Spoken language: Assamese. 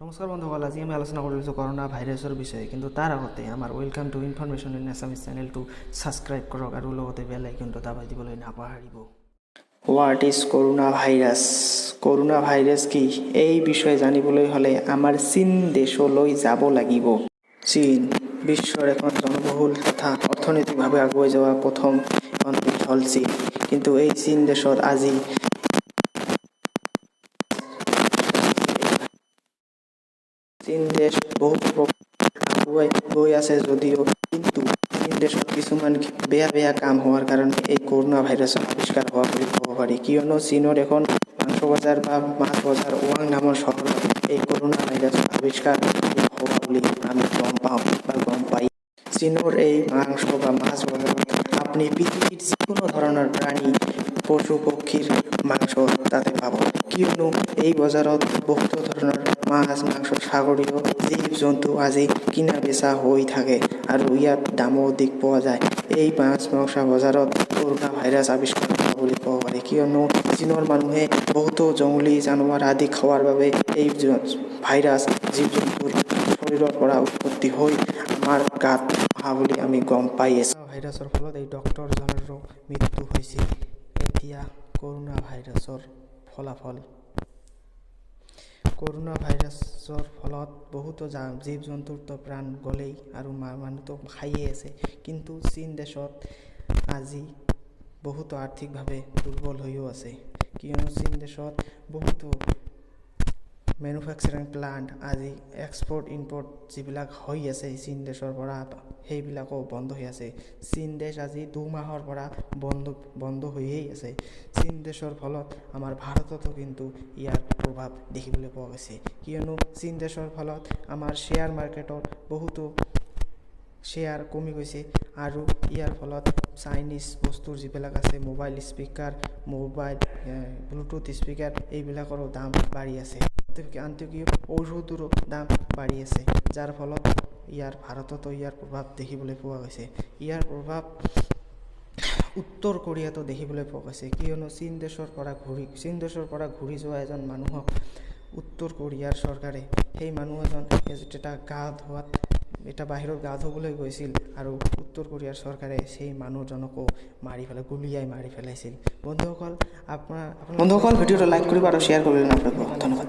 নমস্কাৰ বন্ধুসকল, আজি আমি আলোচনা কৰিছোঁ কৰোনা ভাইৰাছৰ বিষয়ে। কিন্তু তাৰ আগতে আমাৰ welcome to information in Assamese চেনেলটো ছাবস্ক্ৰাইব কৰক আৰু লগতে বেল আইকনটো দাবাই দিবলৈ নাপাহৰিব। What is corona virus? Corona virus কি? এই বিষয়ে জানিবলৈ হ'লে আমাৰ চীন দেশলৈ যাব লাগিব। চীন বিশ্বৰ এখন জনবহুল তথা অৰ্থনৈতিকভাৱে আগুৱাই যোৱা প্ৰথম দেশ হ'ল চীন। কিন্তু এই চীন দেশত আজি চীন দেশ বহু আগুৱাই গৈ আছে যদিও কিন্তু চীন দেশত কিছুমান বেয়া কাম হোৱাৰ কাৰণে এই কৰোনা ভাইৰাছৰ আৱিষ্কাৰ হোৱা বুলি ক'ব পাৰি। কিয়নো চীনৰ এখন মাংস বজাৰ বা মাছ বজাৰ ওৱাং নামৰ চহৰত এই কৰোনা ভাইৰাছৰ আৱিষ্কাৰ হোৱা বুলি আমি গম পাই। চীনৰ এই মাংস বা মাছ বজাৰত আপুনি পৃথিৱীৰ যিকোনো ধৰণৰ প্ৰাণী পশু পক্ষীৰ মাংস তাতে পাব। কিয়নো এই বজাৰত বহুতো ধৰণৰ মাছ মাংস সাগৰীয় জীৱ জন্তু আজি কিনা বেচা হৈ থাকে আৰু ইয়াত দামো অধিক পোৱা যায়। এই মাছ মাংস বজাৰত কৰোনা ভাইৰাছ আৱিষ্কাৰ হোৱা বুলি ক'ব পাৰি। কিয়নো চীনৰ মানুহে বহুতো জংলী জানোৱাৰ আদি খোৱাৰ বাবে এই ভাইৰাছ জীৱ জন্তুৰ শৰীৰৰ পৰা উৎপত্তি হৈ আমাৰ গাত অহা বুলি আমি গম পাই আছোঁ। ভাইৰাছৰ ফলত এই ডক্তৰজনৰো মৃত্যু হৈছিল। এতিয়া কৰোনা ভাইৰাছৰ ফলাফল। কৰোনা ভাইৰাছৰ ফলত বহুতো জীৱ জন্তুৰতো প্ৰাণ গ'লেই আৰু মানুহতো খায়ে আছে। কিন্তু চীন দেশত আজি বহুতো আৰ্থিকভাৱে দুৰ্বল হৈও আছে। কিয়নো চীন দেশত বহুতো মেনুফেকচাৰিং প্লাণ্ট আজি এক্সপৰ্ট ইম্পৰ্ট যিবিলাক হৈ আছে চীন দেশৰ পৰা সেইবিলাকো বন্ধ হৈ আছে। চীন দেশ আজি 2 মাহৰ পৰা বন্ধ হৈয়েই আছে। চীন দেশৰ ফলত আমাৰ ভাৰততো কিন্তু ইয়াৰ প্ৰভাৱ দেখিবলৈ পোৱা গৈছে। কিয়নো চীন দেশৰ ফলত আমাৰ শ্বেয়াৰ মাৰ্কেটৰ বহুতো শ্বেয়াৰ কমি গৈছে আৰু ইয়াৰ ফলত চাইনিজ বস্তুৰ যিবিলাক আছে মোবাইল স্পীকাৰ ব্লুটুথ স্পীকাৰ এইবিলাকৰো দাম বাঢ়ি আছে। আনকি ঔষধৰো দাম বাঢ়ি আছে, যাৰ ফলত ভাৰততো ইয়াৰ প্ৰভাৱ দেখিবলৈ পোৱা গৈছে। ইয়াৰ প্ৰভাৱ উত্তৰ কোৰিয়াতো দেখিবলৈ পোৱা গৈছে। কিয়নো চীন দেশৰ পৰা ঘূৰি যোৱা এজন মানুহক উত্তৰ কোৰিয়াৰ চৰকাৰে সেই মানুহ এজন এটা বাহিৰত গা ধুবলৈ গৈছিল আৰু উত্তৰ কোৰিয়াৰ চৰকাৰে সেই মানুহজনকো গুলীয়াই মাৰি পেলাইছিল। বন্ধুসকল ভিডিঅ'টো লাইক কৰিব আৰু শ্বেয়াৰ কৰিবলৈ নাপাহৰিব। ধন্যবাদ।